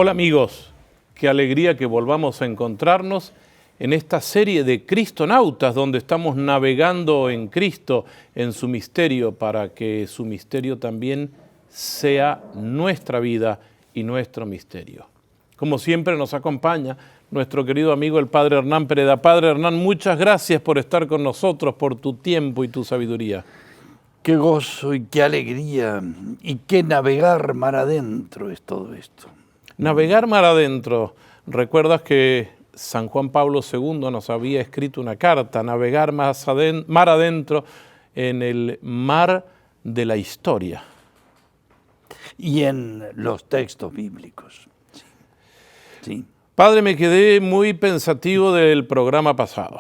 Hola amigos, qué alegría que volvamos a encontrarnos en esta serie de Cristonautas, donde estamos navegando en Cristo, en su misterio, para que su misterio también sea nuestra vida y nuestro misterio. Como siempre nos acompaña nuestro querido amigo el Padre Hernán Pereda. Padre Hernán, muchas gracias por estar con nosotros, por tu tiempo y tu sabiduría. Qué gozo y qué alegría y qué navegar mar adentro es todo esto. Navegar mar adentro. ¿Recuerdas que San Juan Pablo II nos había escrito una carta? Navegar mar adentro en el mar de la historia. Y en los textos bíblicos. Sí. Padre, me quedé muy pensativo del programa pasado.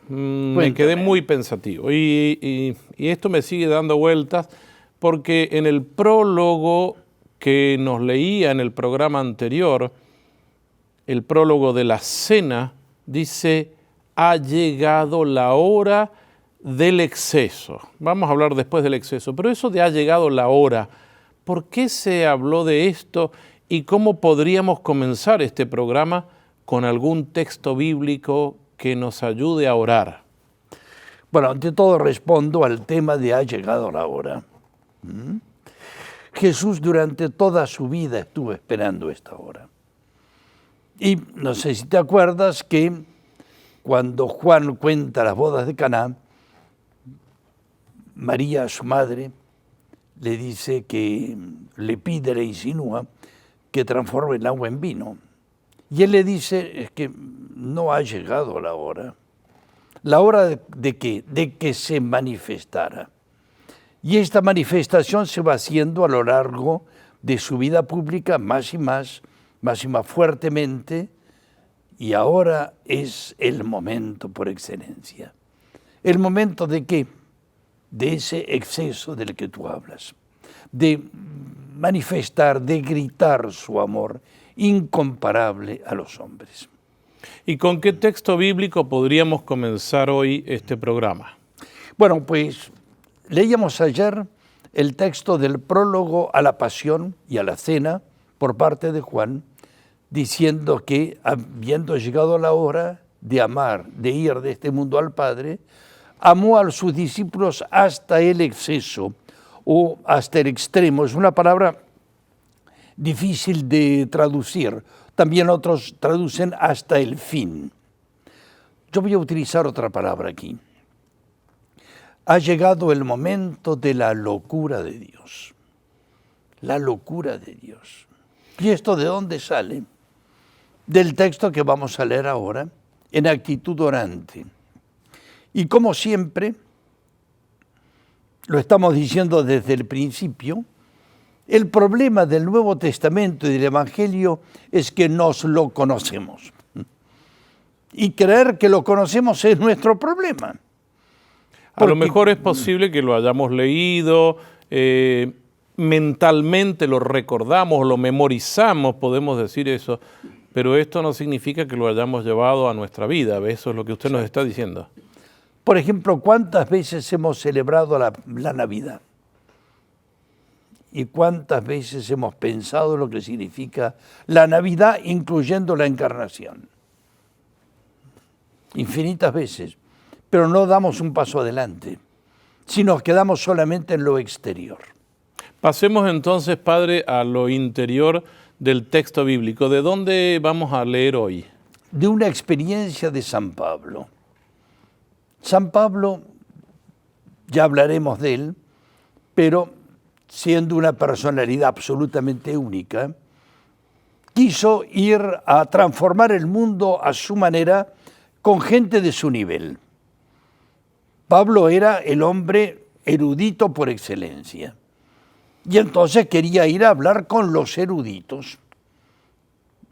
Me quedé muy pensativo. Y esto me sigue dando vueltas porque en el prólogo que nos leía en el programa anterior, el prólogo de la cena, dice, ha llegado la hora del exceso. Vamos a hablar después del exceso, pero eso de ha llegado la hora, ¿por qué se habló de esto y cómo podríamos comenzar este programa con algún texto bíblico que nos ayude a orar? Bueno, ante todo respondo al tema de ha llegado la hora. Jesús durante toda su vida estuvo esperando esta hora. Y no sé si te acuerdas que cuando Juan cuenta las bodas de Caná, María, su madre, le dice que le pide, le insinúa que transforme el agua en vino. Y él le dice es que no ha llegado la hora. ¿La hora de qué? De que se manifestara. Y esta manifestación se va haciendo a lo largo de su vida pública más y más fuertemente, y ahora es el momento por excelencia. ¿El momento de qué? De ese exceso del que tú hablas, de manifestar, de gritar su amor incomparable a los hombres. ¿Y con qué texto bíblico podríamos comenzar hoy este programa? Bueno, pues leíamos ayer el texto del prólogo a la pasión y a la cena por parte de Juan, diciendo que habiendo llegado la hora de amar, de ir de este mundo al Padre, amó a sus discípulos hasta el exceso o hasta el extremo. Es una palabra difícil de traducir. También otros traducen hasta el fin. Yo voy a utilizar otra palabra aquí. Ha llegado el momento de la locura de Dios. La locura de Dios. ¿Y esto de dónde sale? Del texto que vamos a leer ahora, en actitud orante. Y como siempre, lo estamos diciendo desde el principio, el problema del Nuevo Testamento y del Evangelio es que nos lo conocemos. Y creer que lo conocemos es nuestro problema. A lo mejor es posible que lo hayamos leído, mentalmente lo recordamos, lo memorizamos, podemos decir eso, pero esto no significa que lo hayamos llevado a nuestra vida. Eso es lo que usted nos está diciendo. Por ejemplo, ¿cuántas veces hemos celebrado la Navidad? ¿Y cuántas veces hemos pensado lo que significa la Navidad, incluyendo la Encarnación? Infinitas veces. Pero no damos un paso adelante, si nos quedamos solamente en lo exterior. Pasemos entonces, Padre, a lo interior del texto bíblico. ¿De dónde vamos a leer hoy? De una experiencia de San Pablo. San Pablo, ya hablaremos de él, pero siendo una personalidad absolutamente única, quiso ir a transformar el mundo a su manera con gente de su nivel. Pablo era el hombre erudito por excelencia. Y entonces quería ir a hablar con los eruditos.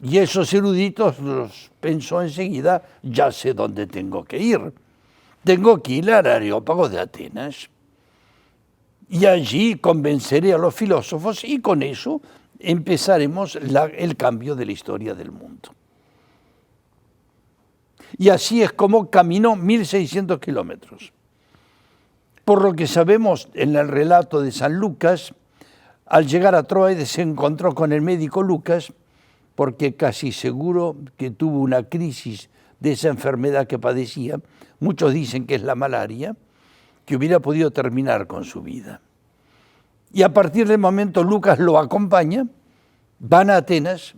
Y esos eruditos los pensó enseguida, ya sé dónde tengo que ir. Tengo que ir al Areópago de Atenas. Y allí convenceré a los filósofos y con eso empezaremos el cambio de la historia del mundo. Y así es como caminó 1600 kilómetros. Por lo que sabemos en el relato de San Lucas, al llegar a Troade se encontró con el médico Lucas porque casi seguro que tuvo una crisis de esa enfermedad que padecía, muchos dicen que es la malaria, que hubiera podido terminar con su vida. Y a partir del momento Lucas lo acompaña, van a Atenas,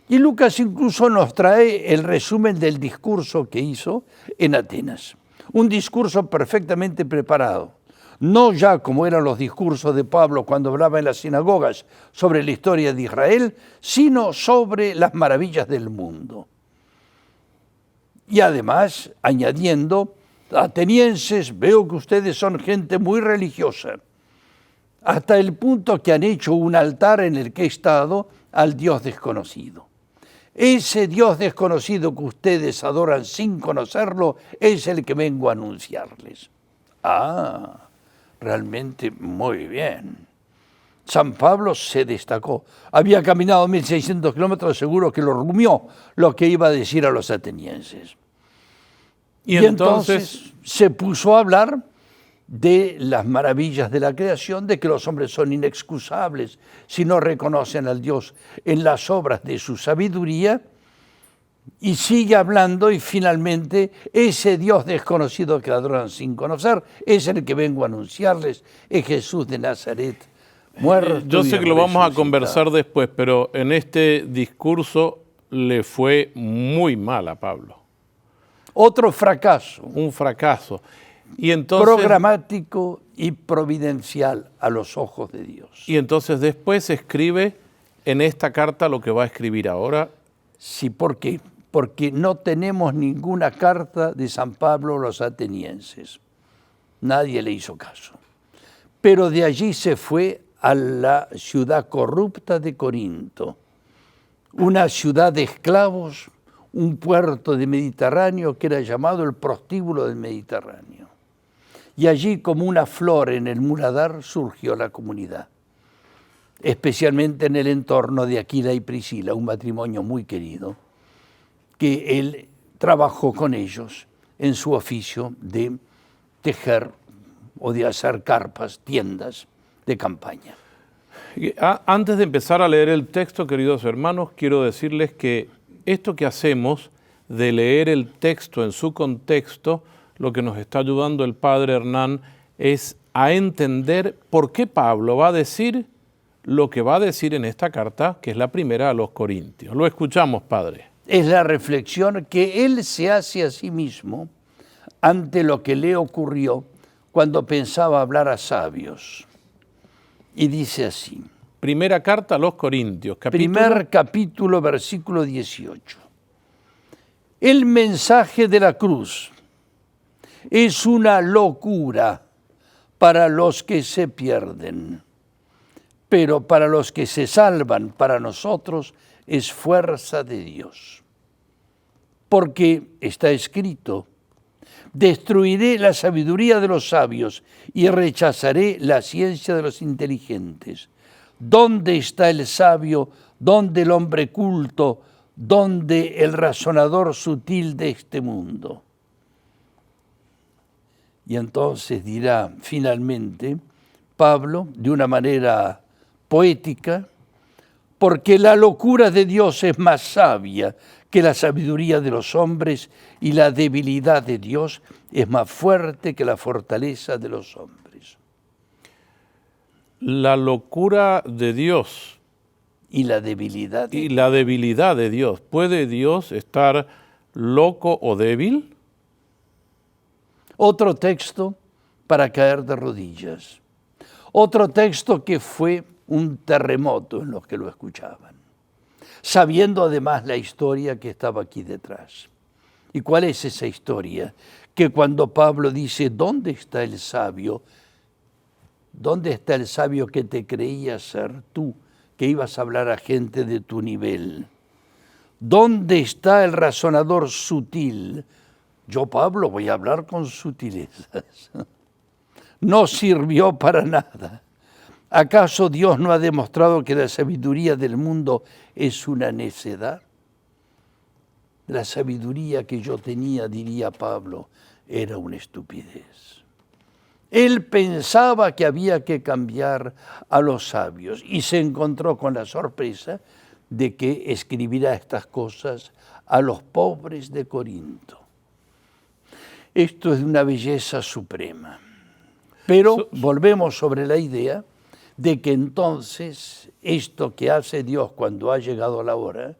y Lucas incluso nos trae el resumen del discurso que hizo en Atenas. Un discurso perfectamente preparado, no ya como eran los discursos de Pablo cuando hablaba en las sinagogas sobre la historia de Israel, sino sobre las maravillas del mundo. Y además, añadiendo, atenienses, veo que ustedes son gente muy religiosa, hasta el punto que han hecho un altar en el que he estado al Dios desconocido. Ese Dios desconocido que ustedes adoran sin conocerlo es el que vengo a anunciarles. Ah, realmente muy bien. San Pablo se destacó. Había caminado 1600 kilómetros, seguro que lo rumió lo que iba a decir a los atenienses. Y entonces se puso a hablar de las maravillas de la creación, de que los hombres son inexcusables si no reconocen al Dios en las obras de su sabiduría, y sigue hablando y finalmente ese Dios desconocido que adoran sin conocer es el que vengo a anunciarles, es Jesús de Nazaret, muerto. Yo sé que lo vamos a conversar después, pero en este discurso le fue muy mal a Pablo. Otro fracaso. Un fracaso. Y entonces, programático y providencial a los ojos de Dios. Y entonces después escribe en esta carta lo que va a escribir ahora. Sí, ¿por qué? Porque no tenemos ninguna carta de San Pablo a los atenienses. Nadie le hizo caso. Pero de allí se fue a la ciudad corrupta de Corinto, una ciudad de esclavos, un puerto de Mediterráneo que era llamado el prostíbulo del Mediterráneo. Y allí, como una flor en el muladar, surgió la comunidad, especialmente en el entorno de Aquila y Priscila, un matrimonio muy querido, que él trabajó con ellos en su oficio de tejer o de hacer carpas, tiendas de campaña. Antes de empezar a leer el texto, queridos hermanos, quiero decirles que esto que hacemos de leer el texto en su contexto, lo que nos está ayudando el padre Hernán es a entender por qué Pablo va a decir lo que va a decir en esta carta, que es la primera a los Corintios. Lo escuchamos, padre. Es la reflexión que él se hace a sí mismo ante lo que le ocurrió cuando pensaba hablar a sabios. Y dice así. Primera carta a los Corintios, Primer capítulo, versículo 18. El mensaje de la cruz es una locura para los que se pierden, pero para los que se salvan, para nosotros, es fuerza de Dios. Porque está escrito, destruiré la sabiduría de los sabios y rechazaré la ciencia de los inteligentes. ¿Dónde está el sabio? ¿Dónde el hombre culto? ¿Dónde el razonador sutil de este mundo? Y entonces dirá finalmente Pablo, de una manera poética, porque la locura de Dios es más sabia que la sabiduría de los hombres y la debilidad de Dios es más fuerte que la fortaleza de los hombres. La locura de Dios y la debilidad de Dios. ¿Puede Dios estar loco o débil? Otro texto para caer de rodillas. Otro texto que fue un terremoto en los que lo escuchaban, sabiendo además la historia que estaba aquí detrás. ¿Y cuál es esa historia? Que cuando Pablo dice, ¿dónde está el sabio? ¿Dónde está el sabio que te creías ser tú, que ibas a hablar a gente de tu nivel? ¿Dónde está el razonador sutil? Yo, Pablo, voy a hablar con sutilezas. No sirvió para nada. ¿Acaso Dios no ha demostrado que la sabiduría del mundo es una necedad? La sabiduría que yo tenía, diría Pablo, era una estupidez. Él pensaba que había que cambiar a los sabios y se encontró con la sorpresa de que escribirá estas cosas a los pobres de Corinto. Esto es de una belleza suprema. Pero volvemos sobre la idea de que entonces esto que hace Dios cuando ha llegado la hora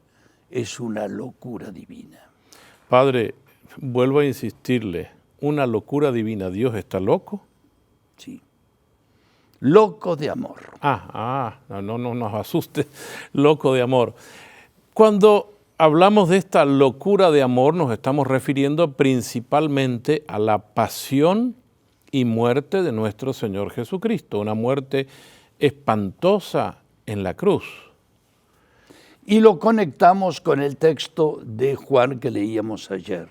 es una locura divina. Padre, vuelvo a insistirle, una locura divina. ¿Dios está loco? Sí. Loco de amor. No nos asuste, loco de amor. Cuando hablamos de esta locura de amor, nos estamos refiriendo principalmente a la pasión y muerte de nuestro Señor Jesucristo, una muerte espantosa en la cruz. Y lo conectamos con el texto de Juan que leíamos ayer,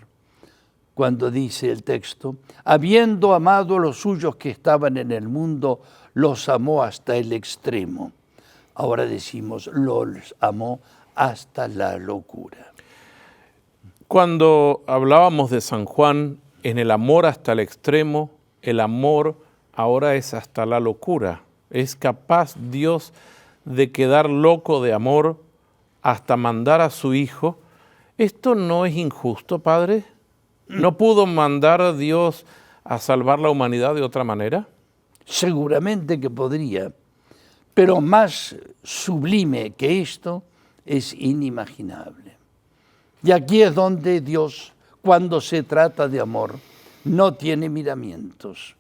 cuando dice el texto, habiendo amado a los suyos que estaban en el mundo, los amó hasta el extremo. Ahora decimos, los amó hasta la locura. Cuando hablábamos de San Juan, en el amor hasta el extremo, el amor ahora es hasta la locura. Es capaz Dios de quedar loco de amor hasta mandar a su Hijo. ¿Esto no es injusto, Padre? ¿No pudo mandar a Dios a salvar la humanidad de otra manera? Seguramente que podría, pero más sublime que esto es inimaginable. Y aquí es donde Dios, cuando se trata de amor, no tiene miramientos,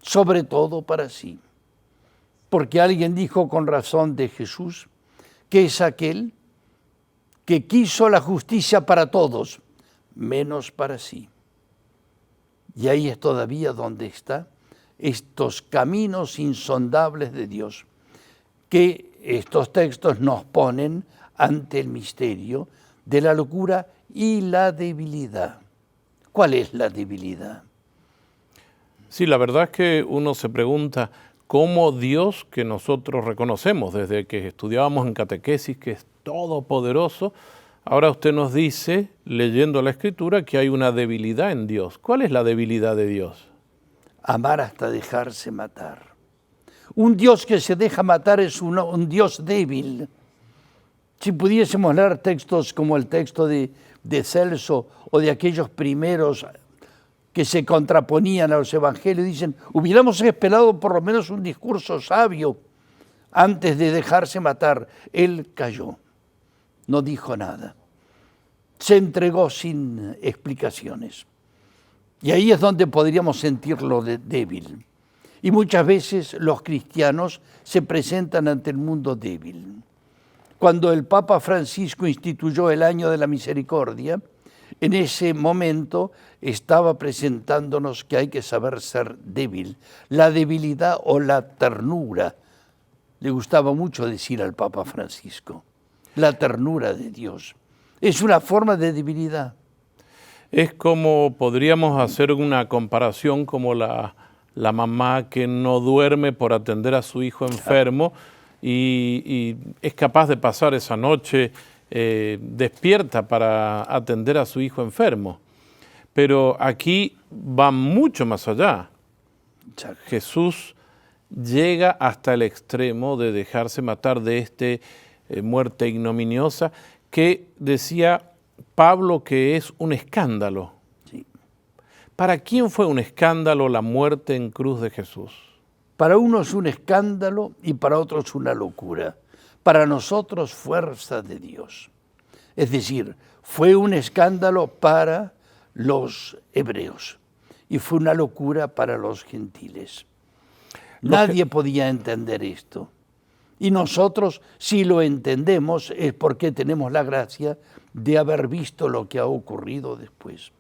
sobre todo para sí. Porque alguien dijo con razón de Jesús que es aquel que quiso la justicia para todos, menos para sí. Y ahí es todavía donde está estos caminos insondables de Dios, que estos textos nos ponen ante el misterio de la locura y la debilidad. ¿Cuál es la debilidad? Sí, la verdad es que uno se pregunta cómo Dios, que nosotros reconocemos desde que estudiábamos en catequesis, que es todopoderoso, ahora usted nos dice, leyendo la Escritura, que hay una debilidad en Dios. ¿Cuál es la debilidad de Dios? Amar hasta dejarse matar. Un Dios que se deja matar es un Dios débil. Si pudiésemos leer textos como el texto de Celso o de aquellos primeros que se contraponían a los evangelios, dicen, hubiéramos esperado por lo menos un discurso sabio antes de dejarse matar. Él cayó, no dijo nada, se entregó sin explicaciones. Y ahí es donde podríamos sentirlo débil. Y muchas veces los cristianos se presentan ante el mundo débil. Cuando el Papa Francisco instituyó el Año de la Misericordia, en ese momento estaba presentándonos que hay que saber ser débil. La debilidad o la ternura, le gustaba mucho decir al Papa Francisco, la ternura de Dios. Es una forma de debilidad. Es como, podríamos hacer una comparación como la mamá que no duerme por atender a su hijo enfermo y es capaz de pasar esa noche despierta para atender a su hijo enfermo. Pero aquí va mucho más allá. Jesús llega hasta el extremo de dejarse matar de esta muerte ignominiosa que decía Pablo que es un escándalo. Sí. ¿Para quién fue un escándalo la muerte en cruz de Jesús? Para unos un escándalo y para otros una locura. Para nosotros fuerza de Dios. Es decir, fue un escándalo para los hebreos y fue una locura para los gentiles. Nadie podía entender esto. Y nosotros, si lo entendemos, es porque tenemos la gracia de haber visto lo que ha ocurrido después.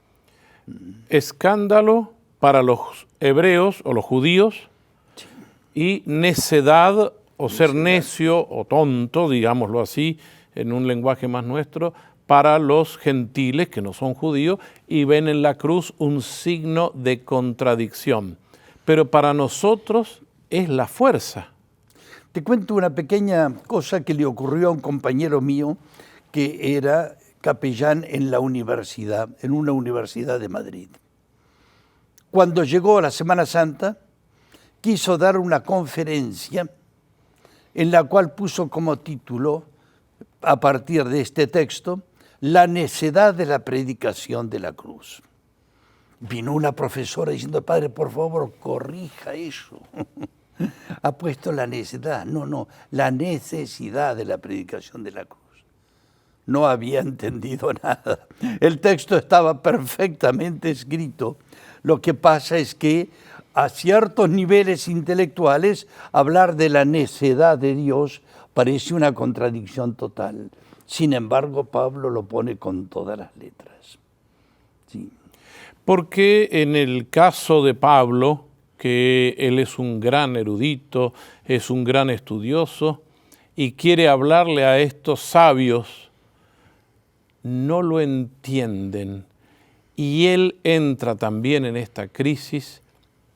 Escándalo para los hebreos o los judíos y necedad o ser necio o tonto, digámoslo así, en un lenguaje más nuestro, para los gentiles que no son judíos y ven en la cruz un signo de contradicción. Pero para nosotros es la fuerza. Te cuento una pequeña cosa que le ocurrió a un compañero mío que era capellán en la universidad, en una universidad de Madrid. Cuando llegó la Semana Santa, quiso dar una conferencia en la cual puso como título a partir de este texto la necedad de la predicación de la cruz. Vino una profesora diciendo, padre, por favor, corrija eso. Ha puesto la necedad, no, la necesidad de la predicación de la cruz. No había entendido nada. El texto estaba perfectamente escrito. Lo que pasa es que a ciertos niveles intelectuales hablar de la necedad de Dios parece una contradicción total. Sin embargo, Pablo lo pone con todas las letras. Sí. Porque en el caso de Pablo, que él es un gran erudito, es un gran estudioso y quiere hablarle a estos sabios, no lo entienden. Y él entra también en esta crisis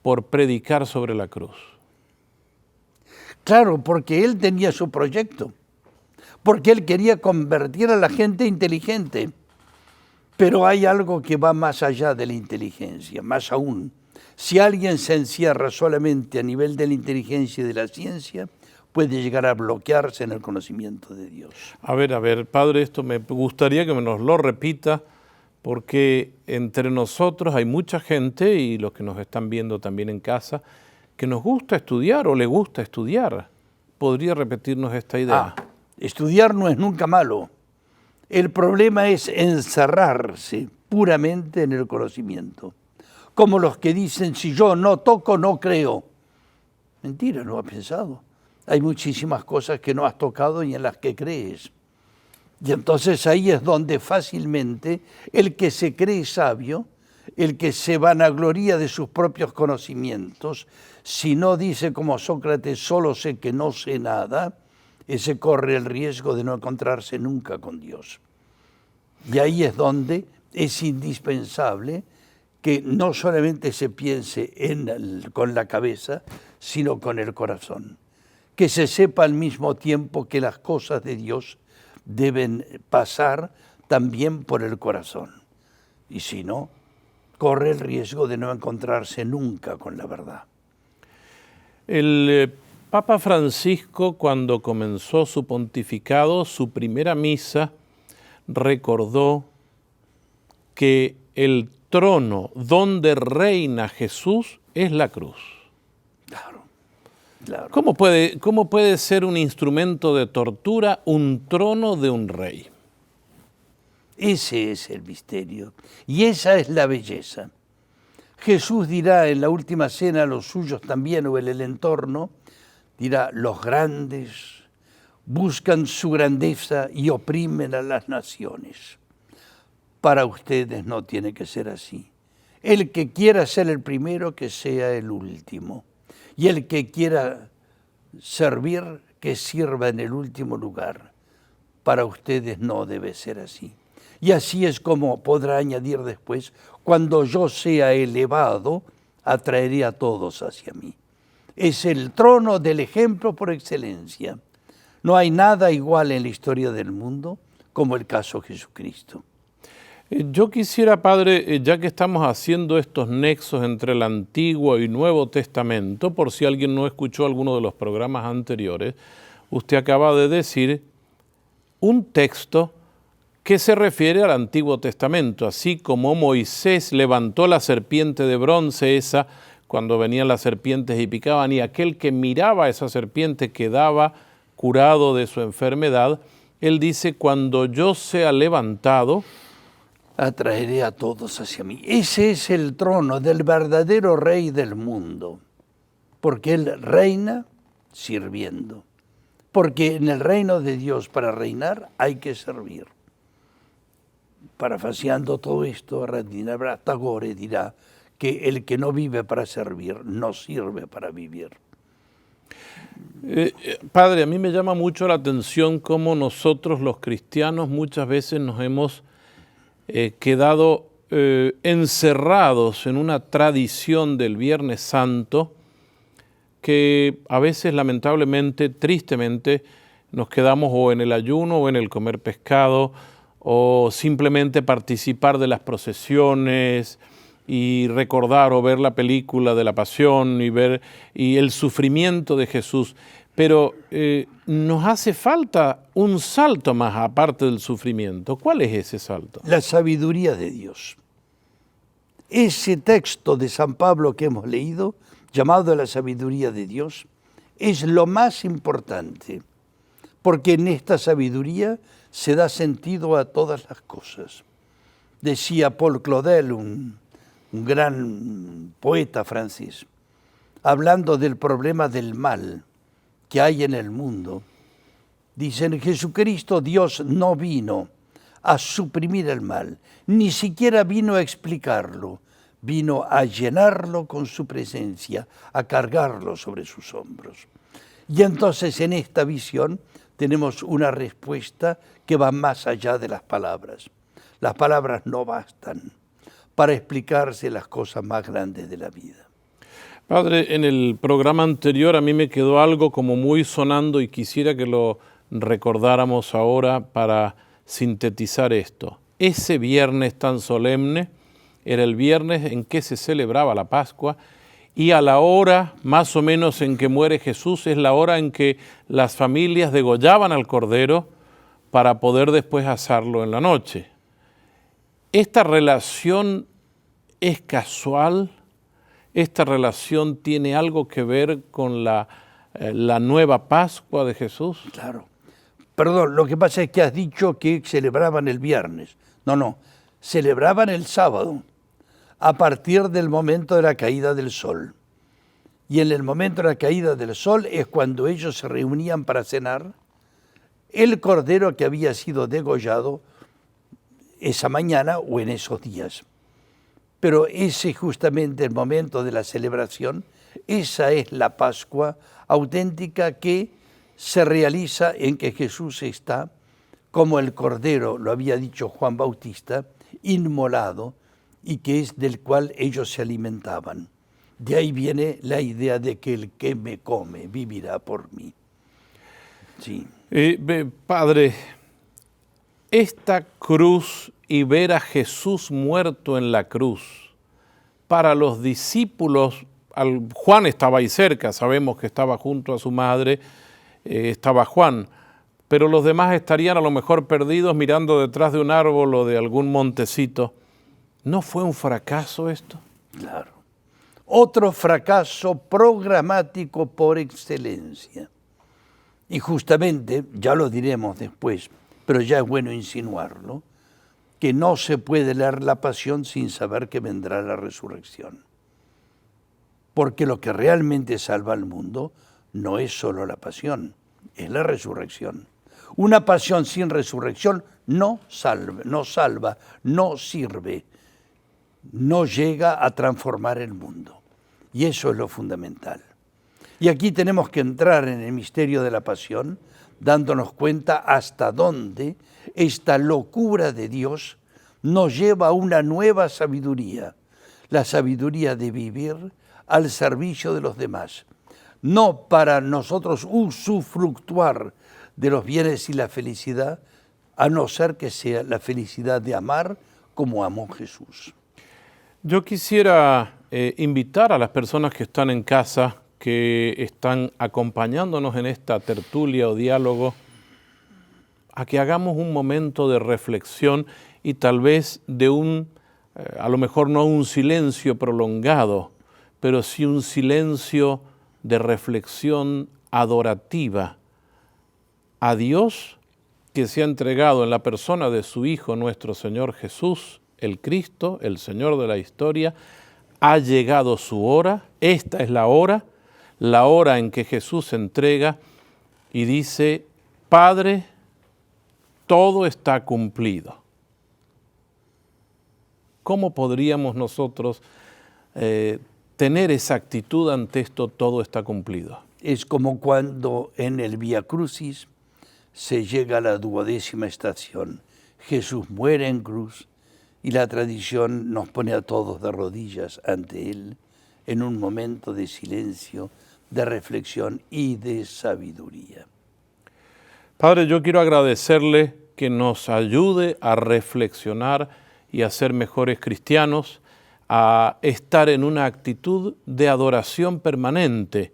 por predicar sobre la cruz. Claro, porque él tenía su proyecto, porque él quería convertir a la gente inteligente. Pero hay algo que va más allá de la inteligencia, más aún. Si alguien se encierra solamente a nivel de la inteligencia y de la ciencia, puede llegar a bloquearse en el conocimiento de Dios. A ver, padre, esto me gustaría que nos lo repita, porque entre nosotros hay mucha gente, y los que nos están viendo también en casa, que nos gusta estudiar o le gusta estudiar. ¿Podría repetirnos esta idea? Estudiar no es nunca malo. El problema es encerrarse puramente en el conocimiento. Como los que dicen, si yo no toco, no creo. Mentira, no has pensado. Hay muchísimas cosas que no has tocado y en las que crees. Y entonces ahí es donde fácilmente el que se cree sabio, el que se vanagloria de sus propios conocimientos, si no dice como Sócrates, solo sé que no sé nada, ese corre el riesgo de no encontrarse nunca con Dios. Y ahí es donde es indispensable que no solamente se piense con la cabeza, sino con el corazón. Que se sepa al mismo tiempo que las cosas de Dios deben pasar también por el corazón. Y si no, corre el riesgo de no encontrarse nunca con la verdad. El Papa Francisco, cuando comenzó su pontificado, su primera misa, recordó que el trono donde reina Jesús es la cruz. Claro. ¿Cómo puede ser un instrumento de tortura un trono de un rey? Ese es el misterio y esa es la belleza. Jesús dirá en la última cena a los suyos también o en el entorno, dirá, los grandes buscan su grandeza y oprimen a las naciones. Para ustedes no tiene que ser así. El que quiera ser el primero, que sea el último. Y el que quiera servir, que sirva en el último lugar. Para ustedes no debe ser así. Y así es como podrá añadir después, cuando yo sea elevado, atraeré a todos hacia mí. Es el trono del ejemplo por excelencia. No hay nada igual en la historia del mundo como el caso de Jesucristo. Yo quisiera, padre, ya que estamos haciendo estos nexos entre el Antiguo y Nuevo Testamento, por si alguien no escuchó alguno de los programas anteriores, usted acaba de decir un texto que se refiere al Antiguo Testamento, así como Moisés levantó la serpiente de bronce esa, cuando venían las serpientes y picaban, y aquel que miraba a esa serpiente quedaba curado de su enfermedad, él dice, cuando yo sea levantado, atraeré a todos hacia mí. Ese es el trono del verdadero rey del mundo, porque él reina sirviendo. Porque en el reino de Dios para reinar hay que servir. Parafaseando todo esto, Rabindranath Tagore dirá que el que no vive para servir no sirve para vivir. Padre, a mí me llama mucho la atención cómo nosotros los cristianos muchas veces nos hemos quedado encerrados en una tradición del Viernes Santo que a veces lamentablemente, tristemente, nos quedamos o en el ayuno o en el comer pescado o simplemente participar de las procesiones y recordar o ver la película de la Pasión y ver el sufrimiento de Jesús. pero nos hace falta un salto más aparte del sufrimiento. ¿Cuál es ese salto? La sabiduría de Dios. Ese texto de San Pablo que hemos leído, llamado la sabiduría de Dios, es lo más importante, porque en esta sabiduría se da sentido a todas las cosas. Decía Paul Claudel, un gran poeta francés, hablando del problema del mal que hay en el mundo. Dice, en Jesucristo Dios no vino a suprimir el mal, ni siquiera vino a explicarlo, vino a llenarlo con su presencia, a cargarlo sobre sus hombros. Y entonces en esta visión tenemos una respuesta que va más allá de las palabras. Las palabras no bastan para explicarse las cosas más grandes de la vida. Padre, en el programa anterior a mí me quedó algo como muy sonando y quisiera que lo recordáramos ahora para sintetizar esto. Ese viernes tan solemne era el viernes en que se celebraba la Pascua y a la hora más o menos en que muere Jesús es la hora en que las familias degollaban al Cordero para poder después asarlo en la noche. ¿Esta relación es casual? ¿Esta relación tiene algo que ver con la nueva Pascua de Jesús? Claro. Perdón, lo que pasa es que has dicho que celebraban el viernes. No, celebraban el sábado, a partir del momento de la caída del sol. Y en el momento de la caída del sol es cuando ellos se reunían para cenar. El cordero que había sido degollado esa mañana o en esos días. Pero ese es justamente el momento de la celebración, esa es la Pascua auténtica que se realiza en que Jesús está, como el Cordero, lo había dicho Juan Bautista, inmolado y que es del cual ellos se alimentaban. De ahí viene la idea de que el que me come vivirá por mí. Sí. Padre, esta cruz y ver a Jesús muerto en la cruz, para los discípulos, Juan estaba ahí cerca, sabemos que estaba junto a su madre, estaba Juan, pero los demás estarían a lo mejor perdidos mirando detrás de un árbol o de algún montecito. ¿No fue un fracaso esto? Claro. Otro fracaso programático por excelencia. Y justamente, ya lo diremos después, pero ya es bueno insinuarlo, que no se puede leer la pasión sin saber que vendrá la resurrección. Porque lo que realmente salva al mundo no es solo la pasión, es la resurrección. Una pasión sin resurrección no salva, no sirve, no llega a transformar el mundo. Y eso es lo fundamental. Y aquí tenemos que entrar en el misterio de la pasión, dándonos cuenta hasta dónde esta locura de Dios nos lleva a una nueva sabiduría, la sabiduría de vivir al servicio de los demás, no para nosotros usufructuar de los bienes y la felicidad, a no ser que sea la felicidad de amar como amó Jesús. Yo quisiera invitar a las personas que están en casa, que están acompañándonos en esta tertulia o diálogo, a que hagamos un momento de reflexión y tal vez de a lo mejor no un silencio prolongado, pero sí un silencio de reflexión adorativa a Dios que se ha entregado en la persona de su Hijo, nuestro Señor Jesús, el Cristo, el Señor de la historia. Ha llegado su hora, esta es la hora en que Jesús se entrega y dice, Padre, todo está cumplido. ¿Cómo podríamos nosotros tener esa actitud ante esto, todo está cumplido? Es como cuando en el Vía Crucis se llega a la 12ª estación. Jesús muere en cruz y la tradición nos pone a todos de rodillas ante Él en un momento de silencio, de reflexión y de sabiduría. Padre, yo quiero agradecerle que nos ayude a reflexionar y a ser mejores cristianos, a estar en una actitud de adoración permanente,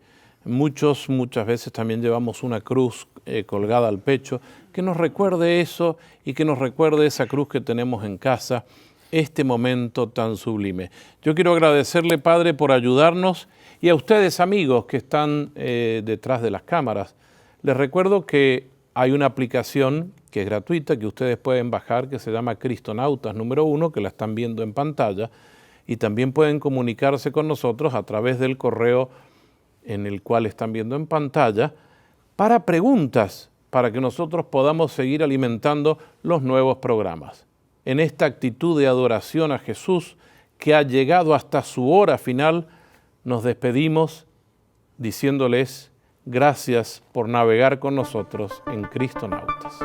muchas veces también llevamos una cruz colgada al pecho, que nos recuerde eso y que nos recuerde esa cruz que tenemos en casa, este momento tan sublime. Yo quiero agradecerle, Padre, por ayudarnos, y a ustedes, amigos, que están detrás de las cámaras. Les recuerdo que hay una aplicación que es gratuita, que ustedes pueden bajar, que se llama Cristonautas número 1, que la están viendo en pantalla, y también pueden comunicarse con nosotros a través del correo en el cual están viendo en pantalla, para preguntas, para que nosotros podamos seguir alimentando los nuevos programas. En esta actitud de adoración a Jesús, que ha llegado hasta su hora final, nos despedimos diciéndoles gracias por navegar con nosotros en Cristonautas.